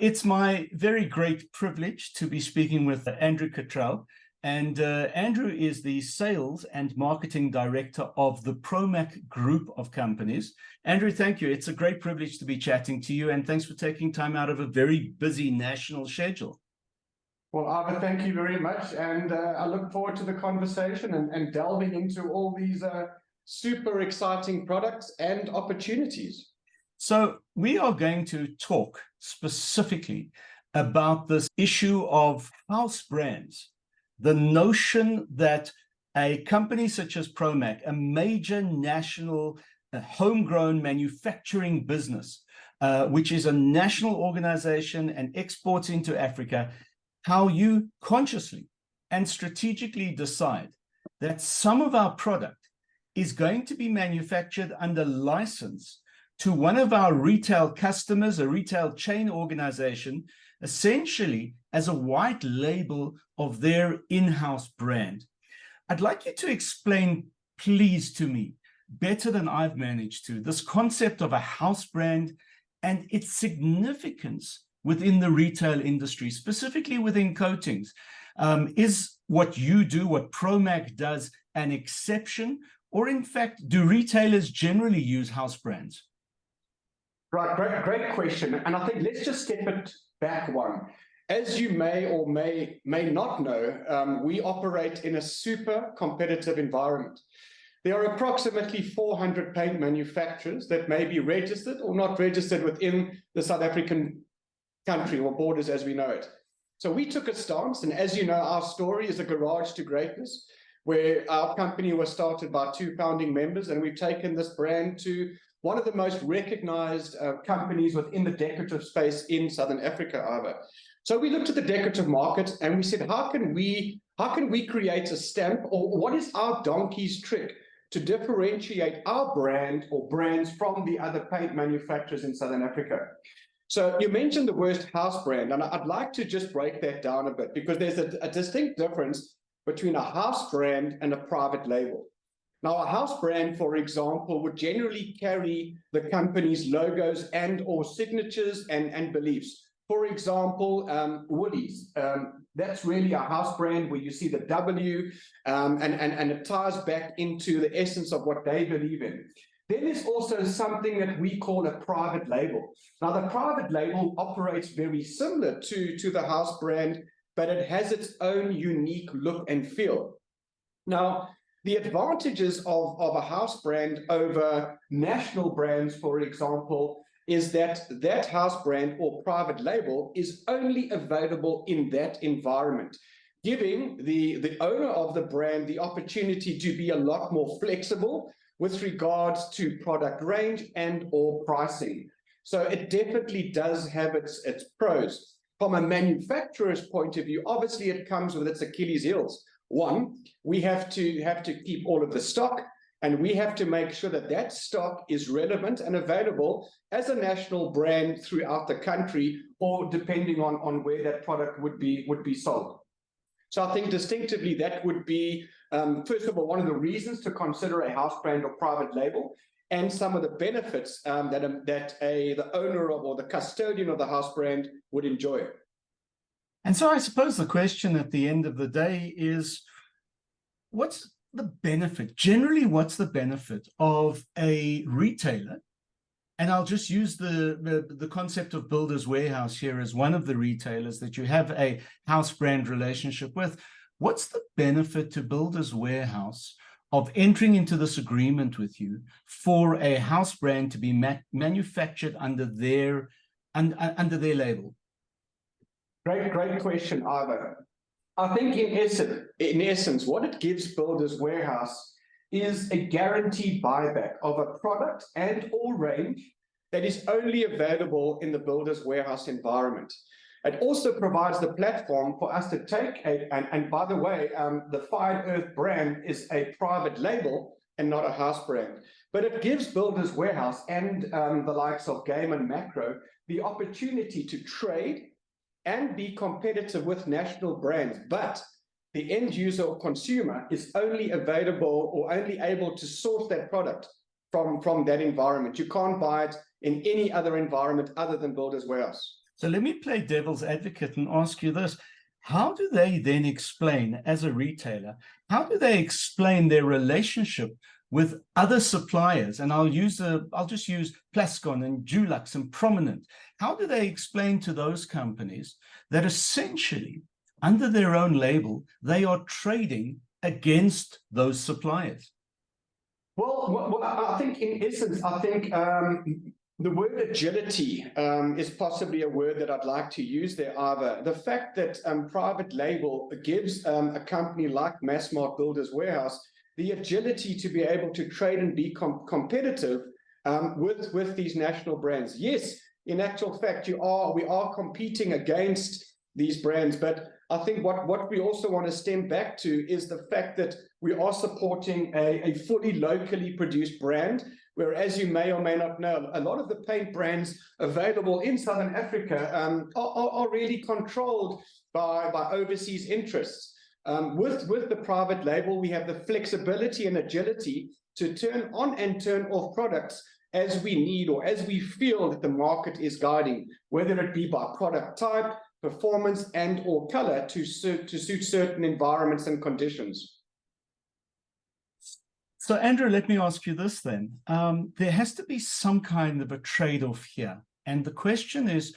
It's my very great privilege to be speaking with Andrew Cottrell. And Andrew is the Sales and Marketing Director of the Promac Group of Companies. Andrew, thank you. It's a great privilege to be chatting to you, and thanks for taking time out of a very busy national schedule. Well, Arthur, thank you very much. And I look forward to the conversation and delving into all these super exciting products and opportunities. So we are going to talk specifically about this issue of house brands, the notion that a company such as Promac, a major national homegrown manufacturing business, which is a national organization and exports into Africa, how you consciously and strategically decide that some of our product is going to be manufactured under license to one of our retail customers, a retail chain organization, essentially as a white label of their in-house brand. I'd like you to explain, please, to me, better than I've managed to, this concept of a house brand and its significance within the retail industry, specifically within coatings. Is what you do, what Promac does, an exception? Or in fact, do retailers generally use house brands? Right, great question. And I think let's just step it back one. As you may or may not know, we operate in a super competitive environment. There are approximately 400 paint manufacturers that may be registered or not registered within the South African country or borders as we know it. So we took a stance, and as you know, our story is a garage to greatness, where our company was started by 2 founding members, and we've taken this brand to one of the most recognized companies within the decorative space in Southern Africa, Ava. So we looked at the decorative market and we said, how can we create a stamp, or what is our donkey's trick to differentiate our brand or brands from the other paint manufacturers in Southern Africa? So you mentioned the word house brand, and I'd like to just break that down a bit, because there's a distinct difference between a house brand and a private label. Now, a house brand, for example, would generally carry the company's logos and or signatures and beliefs. For example, Woolies, that's really a house brand where you see the W, and it ties back into the essence of what they believe in. Then there's also something that we call a private label. Now, the private label operates very similar to the house brand, but it has its own unique look and feel. Now, the advantages of a house brand over national brands, for example, is that that house brand or private label is only available in that environment, giving the owner of the brand the opportunity to be a lot more flexible with regards to product range and or pricing. So it definitely does have its pros. From a manufacturer's point of view, obviously it comes with its Achilles heels. One, we have to keep all of the stock, and we have to make sure that that stock is relevant and available as a national brand throughout the country, or depending on where that product would be sold. So I think distinctively that would be, first of all, one of the reasons to consider a house brand or private label, and some of the benefits that the owner of or the custodian of the house brand would enjoy. And so I suppose the question at the end of the day is, what's the benefit? Generally, what's the benefit of a retailer? And I'll just use the concept of Builders Warehouse here as one of the retailers that you have a house brand relationship with. What's the benefit to Builders Warehouse of entering into this agreement with you for a house brand to be manufactured under their label? Great question, Ivor. I think in essence, what it gives Builders Warehouse is a guaranteed buyback of a product and or range that is only available in the Builders Warehouse environment. It also provides the platform for us to take and by the way, the Fine Earth brand is a private label and not a house brand. But it gives Builders Warehouse and the likes of Game and Macro the opportunity to trade and be competitive with national brands, but the end user or consumer is only available or only able to source that product from that environment. You can't buy it in any other environment other than Builders Warehouse. So let me play devil's advocate and ask you this. How do they then explain, as a retailer, how do they explain their relationship with other suppliers? And I'll just use Plascon and Dulux and Prominent. How do they explain to those companies that essentially, under their own label, they are trading against those suppliers? Well, I think in essence, the word agility is possibly a word that I'd like to use there, Ivor. The fact that private label gives a company like Massmart Builders Warehouse the agility to be able to trade and be competitive with these national brands. Yes, in actual fact, we are competing against these brands, but I think what we also want to stem back to is the fact that we are supporting a fully locally produced brand, where, as you may or may not know, a lot of the paint brands available in Southern Africa are really controlled by overseas interests. With the private label, we have the flexibility and agility to turn on and turn off products as we need or as we feel that the market is guiding, whether it be by product type, performance, and or color to suit certain environments and conditions. So, Andrew, let me ask you this then. There has to be some kind of a trade-off here. And the question is,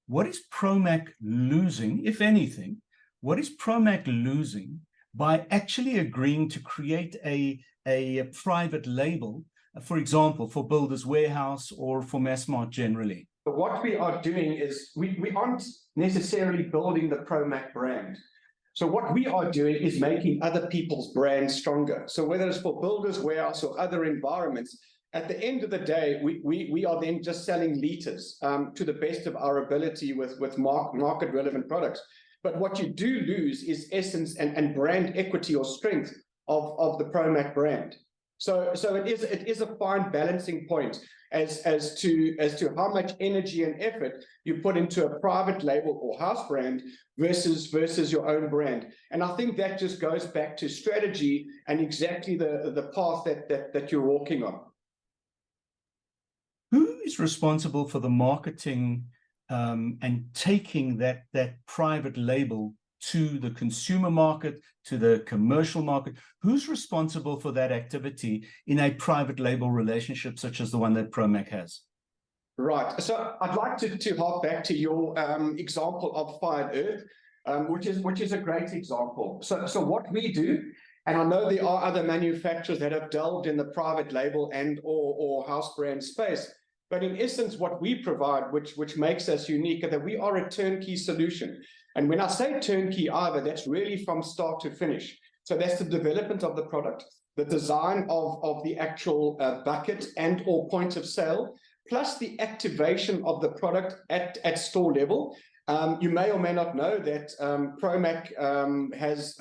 what is Promac losing, if anything? What is Promac losing by actually agreeing to create a private label, for example, for Builders Warehouse or for Massmart generally? But what we are doing is we aren't necessarily building the Promac brand. So what we are doing is making other people's brands stronger. So whether it's for Builders Warehouse or other environments, at the end of the day, we are then just selling liters to the best of our ability with market relevant products. But what you do lose is essence and brand equity or strength of the Promac brand. So it is a fine balancing point as to how much energy and effort you put into a private label or house brand versus your own brand. And I think that just goes back to strategy and exactly the path that you're walking on. Who is responsible for the marketing and taking that private label to the consumer market, to the commercial market? Who's responsible for that activity in a private label relationship such as the one that Promac has? Right. So I'd like to hark back to your example of Fired Earth, which is a great example. So what we do, and I know there are other manufacturers that have delved in the private label and or house brand space, but in essence, what we provide, which makes us unique, is that we are a turnkey solution. And when I say turnkey, Ivor, that's really from start to finish. So that's the development of the product, the design of the actual bucket and or point of sale, plus the activation of the product at store level. You may or may not know that Promac has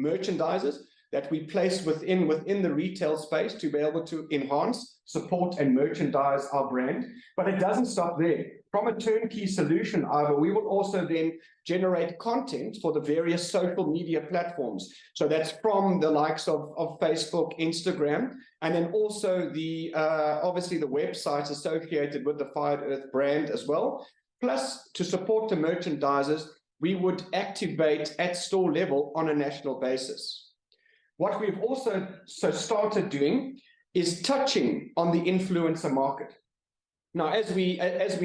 merchandisers that we place within the retail space to be able to enhance, support, and merchandise our brand. But it doesn't stop there. From a turnkey solution, Ivor, we will also then generate content for the various social media platforms. So that's from the likes of Facebook, Instagram, and then also the obviously the websites associated with the Fired Earth brand as well. Plus, to support the merchandisers, we would activate at store level on a national basis. What we've also started doing is touching on the influencer market. Now, as we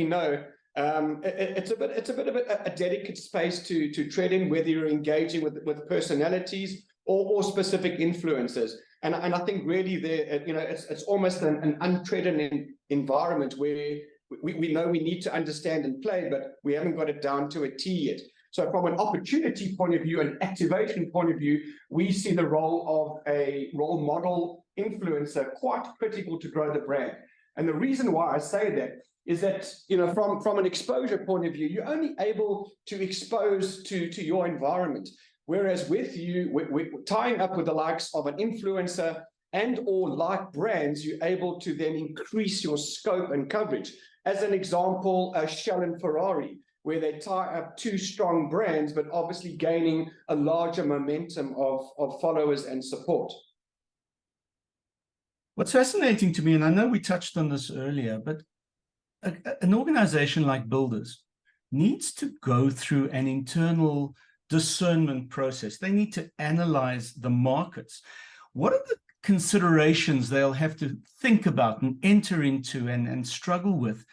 know, it's a bit of a delicate space to tread in, whether you're engaging with personalities or specific influencers. And I think really there, it's almost an untrodden environment where we know we need to understand and play, but we haven't got it down to a T yet. So from an opportunity point of view, an activation point of view, we see the role of a role model influencer quite critical to grow the brand. And the reason why I say that is that, from an exposure point of view, you're only able to expose to your environment. Whereas with you, we're tying up with the likes of an influencer and or like brands, you're able to then increase your scope and coverage. As an example, Shell and Ferrari, where they tie up two strong brands, but obviously gaining a larger momentum of followers and support. What's fascinating to me, and I know we touched on this earlier, but an organization like Builders, needs to go through an internal discernment process. They need to analyze the markets. What are the considerations they'll have to think about and enter into and struggle with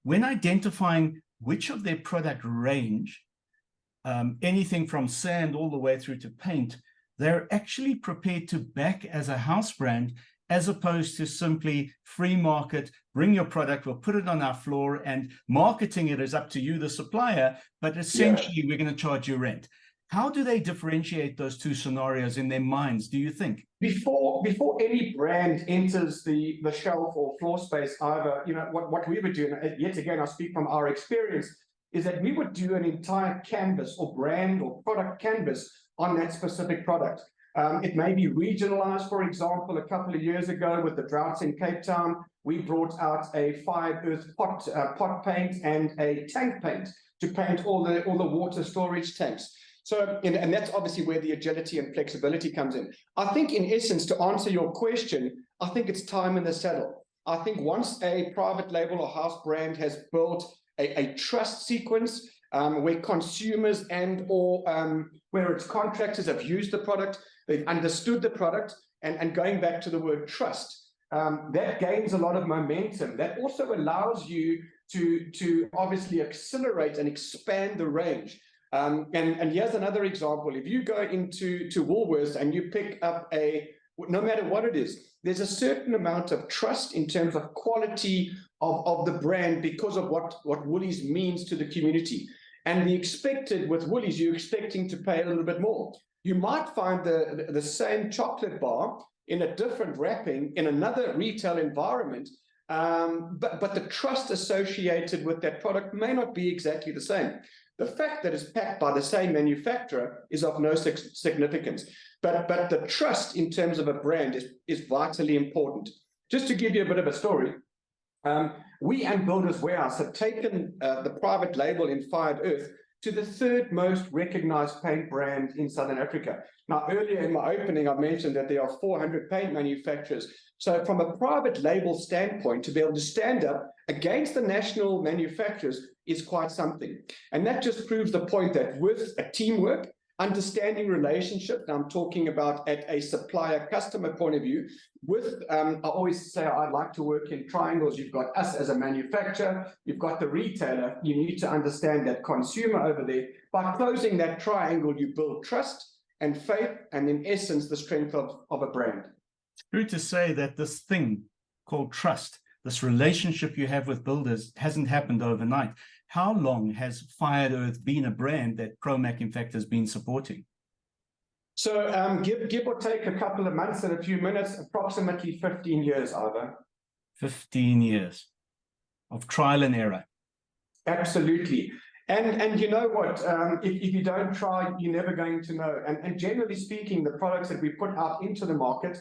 when identifying which of their product range, anything from sand all the way through to paint, they're actually prepared to back as a house brand, as opposed to simply free market, bring your product, we'll put it on our floor, and marketing it is up to you, the supplier, but essentially we're going to charge you rent. How do they differentiate those two scenarios in their minds, do you think? Before any brand enters the shelf or floor space, either, what we would do, and yet again, I speak from our experience, is that we would do an entire canvas or brand or product canvas on that specific product. It may be regionalized. For example, a couple of years ago with the droughts in Cape Town, we brought out a fired earth pot paint and a tank paint to paint all the water storage tanks. So, and that's obviously where the agility and flexibility comes in. I think, in essence, to answer your question, I think it's time in the saddle. I think once a private label or house brand has built a trust sequence, where consumers or where its contractors have used the product, they've understood the product, and going back to the word trust, that gains a lot of momentum. That also allows you to obviously accelerate and expand the range. And here's another example. If you go into Woolworths and you pick up no matter what it is, there's a certain amount of trust in terms of quality of the brand because of what Woolies means to the community. And with Woolies, you're expecting to pay a little bit more. You might find the same chocolate bar in a different wrapping in another retail environment, but the trust associated with that product may not be exactly the same. The fact that it's packed by the same manufacturer is of no significance, but the trust in terms of a brand is vitally important. Just to give you a bit of a story, we and Builders Warehouse have taken the private label in Fired Earth to the third most recognized paint brand in Southern Africa. Now, earlier in my opening, I mentioned that there are 400 paint manufacturers. So from a private label standpoint, to be able to stand up against the national manufacturers is quite something. And that just proves the point that with a teamwork, understanding relationships, I'm talking about at a supplier-customer point of view, I always say I'd like to work in triangles. You've got us as a manufacturer, you've got the retailer, you need to understand that consumer over there. By closing that triangle, you build trust and faith, and in essence, the strength of a brand. It's true to say that this thing called trust, this relationship you have with builders, hasn't happened overnight. How long has Fired Earth been a brand that Promac, in fact, has been supporting? So give or take a couple of months and a few minutes, approximately 15 years, Ivor. 15 years of trial and error. Absolutely. And you know what? If you don't try, you're never going to know. And generally speaking, the products that we put out into the market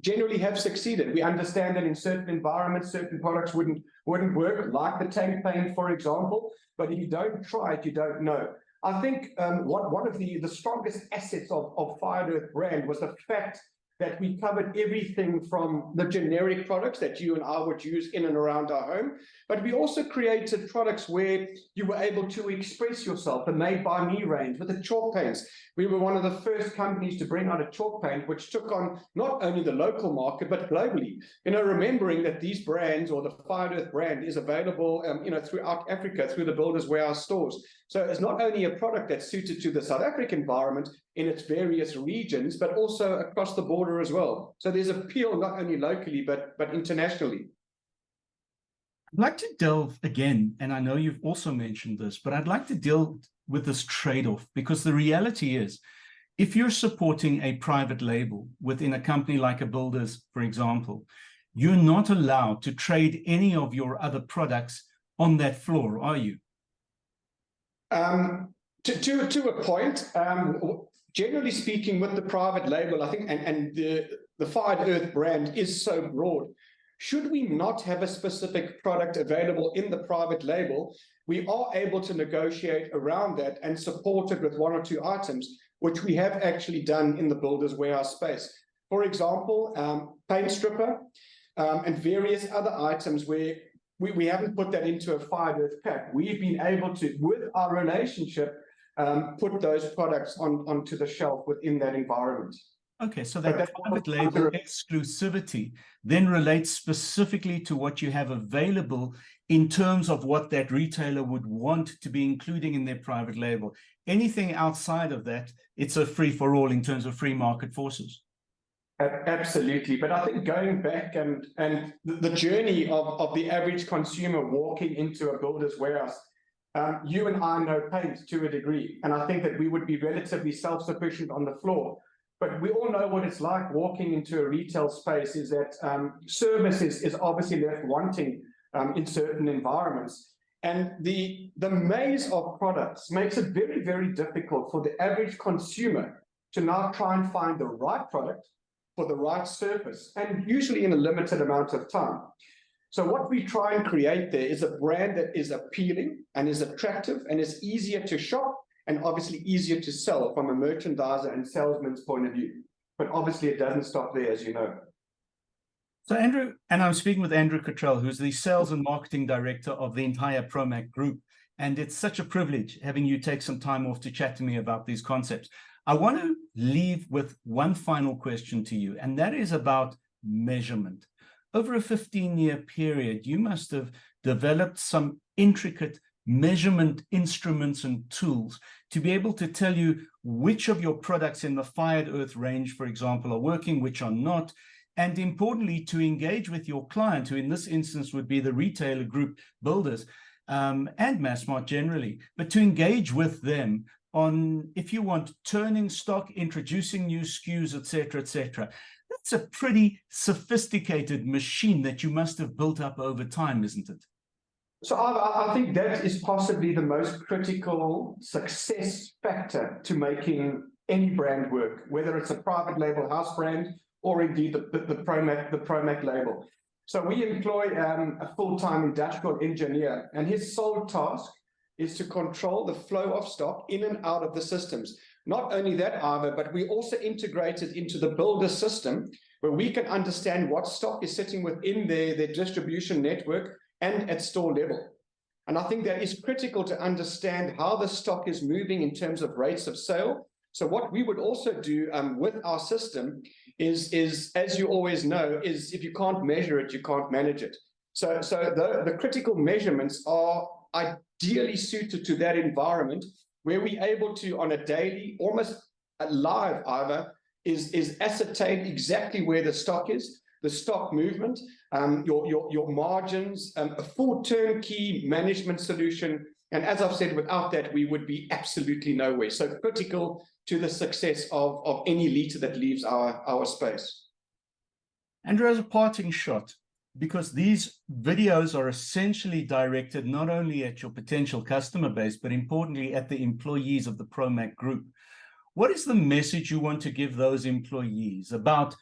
generally have succeeded. We understand that in certain environments, certain products wouldn't work, like the tank paint, for example. But if you don't try it, you don't know. I think one of the strongest assets of Fired Earth brand was the fact that we covered everything from the generic products that you and I would use in and around our home, but we also created products where you were able to express yourself. The Made by Me range with the chalk paints. We were one of the first companies to bring out a chalk paint, which took on not only the local market, but globally. Remembering that these brands, or the Fired Earth brand, is available, throughout Africa, through the Builders Warehouse stores. So it's not only a product that's suited to the South African environment in its various regions, but also across the border as well. So there's appeal not only locally, but internationally. I'd like to delve again, and I know you've also mentioned this, but I'd like to deal with this trade-off, because the reality is, if you're supporting a private label within a company like a Builders, for example, you're not allowed to trade any of your other products on that floor, are you? To a point, generally speaking, with the private label, I think, and the Fired Earth brand is so broad. Should we not have a specific product available in the private label, we are able to negotiate around that and support it with one or two items, which we have actually done in the Builders Warehouse space. For example, paint stripper and various other items where we haven't put that into a Fired Earth pack. We've been able to, with our relationship, put those products onto the shelf within that environment. Okay, so that private label exclusivity then relates specifically to what you have available in terms of what that retailer would want to be including in their private label. Anything outside of that, it's a free-for-all in terms of free market forces. Absolutely. But I think going back and the journey of the average consumer walking into a builder's warehouse, you and I know paint to a degree, and I think that we would be relatively self-sufficient on the floor. But we all know what it's like walking into a retail space, is that service is obviously left wanting in certain environments. And the maze of products makes it very, very difficult for the average consumer to now try and find the right product for the right surface, and usually in a limited amount of time. So what we try and create there is a brand that is appealing and is attractive and is easier to shop and obviously easier to sell from a merchandiser and salesman's point of view. But obviously it doesn't stop there, as you know. So Andrew, and I'm speaking with Andrew Cottrell, who's the sales and marketing director of the entire Promac group. And it's such a privilege having you take some time off to chat to me about these concepts. I want to leave with one final question to you, and that is about measurement. Over a 15-year period, you must have developed some intricate measurement instruments and tools to be able to tell you which of your products in the Fired Earth range, for example, are working, which are not, and importantly, to engage with your client, who in this instance would be the retailer group builders and Massmart generally, but to engage with them on, if you want, turning stock, introducing new SKUs, etc., etc. That's a pretty sophisticated machine that you must have built up over time, isn't it? So I think that is possibly the most critical success factor to making any brand work, whether it's a private label house brand or indeed the Promac label. So we employ a full-time industrial engineer, and his sole task is to control the flow of stock in and out of the systems. Not only that, Ivor, but we also integrate it into the builder system, where we can understand what stock is sitting within their distribution network and at store level. And I think that is critical to understand how the stock is moving in terms of rates of sale. So what we would also do with our system is, as you always know, is if you can't measure it, you can't manage it. So the critical measurements are ideally suited to that environment, where we're able to, on a daily, almost live, Ivor, is ascertain exactly where the stock is, the stock movement, your margins, a full turnkey management solution. And as I've said, without that, we would be absolutely nowhere. So critical to the success of any liter that leaves our space. Andrew, as a parting shot, because these videos are essentially directed not only at your potential customer base, but importantly at the employees of the Promac group, what is the message you want to give those employees about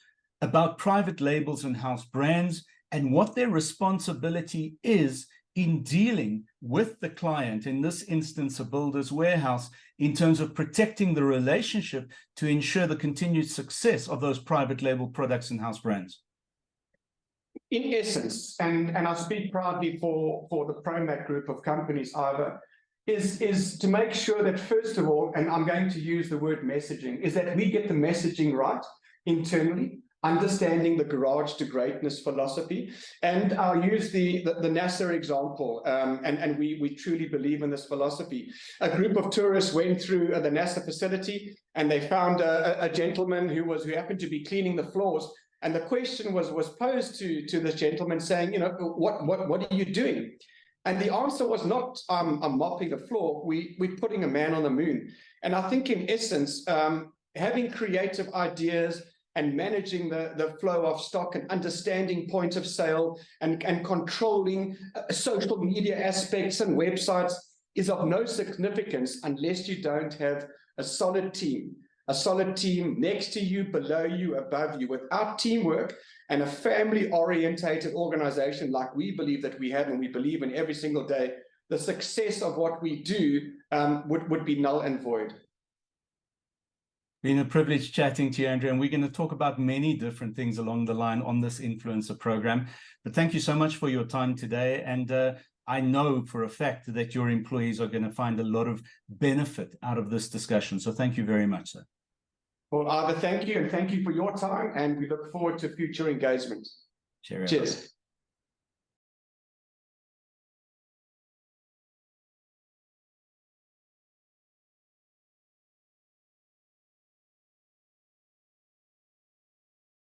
private labels and house brands, and what their responsibility is in dealing with the client, in this instance a builder's warehouse, in terms of protecting the relationship to ensure the continued success of those private label products and house brands? In essence, and I speak proudly for the Promac group of companies, Ivor, is to make sure that, first of all, and I'm going to use the word messaging, is that we get the messaging right internally, understanding the garage to greatness philosophy. And I'll use the NASA example, and we truly believe in this philosophy. A group of tourists went through the NASA facility, and they found a gentleman who happened to be cleaning the floors. And the question was posed to this gentleman, saying, you know, what are you doing? And the answer was not, I'm mopping the floor, we're putting a man on the moon. And I think in essence, having creative ideas and managing the flow of stock and understanding point of sale and controlling social media aspects and websites is of no significance unless you don't have a solid team next to you, below you, above you. Without teamwork and a family-orientated organization like we believe that we have, and we believe in every single day, the success of what we do would be null and void. Been a privilege chatting to you, Andrew, and we're going to talk about many different things along the line on this influencer program. But thank you so much for your time today. And I know for a fact that your employees are going to find a lot of benefit out of this discussion. So thank you very much, sir. Well, Ivor, thank you, and thank you for your time, and we look forward to future engagement. Cheerio. Cheers.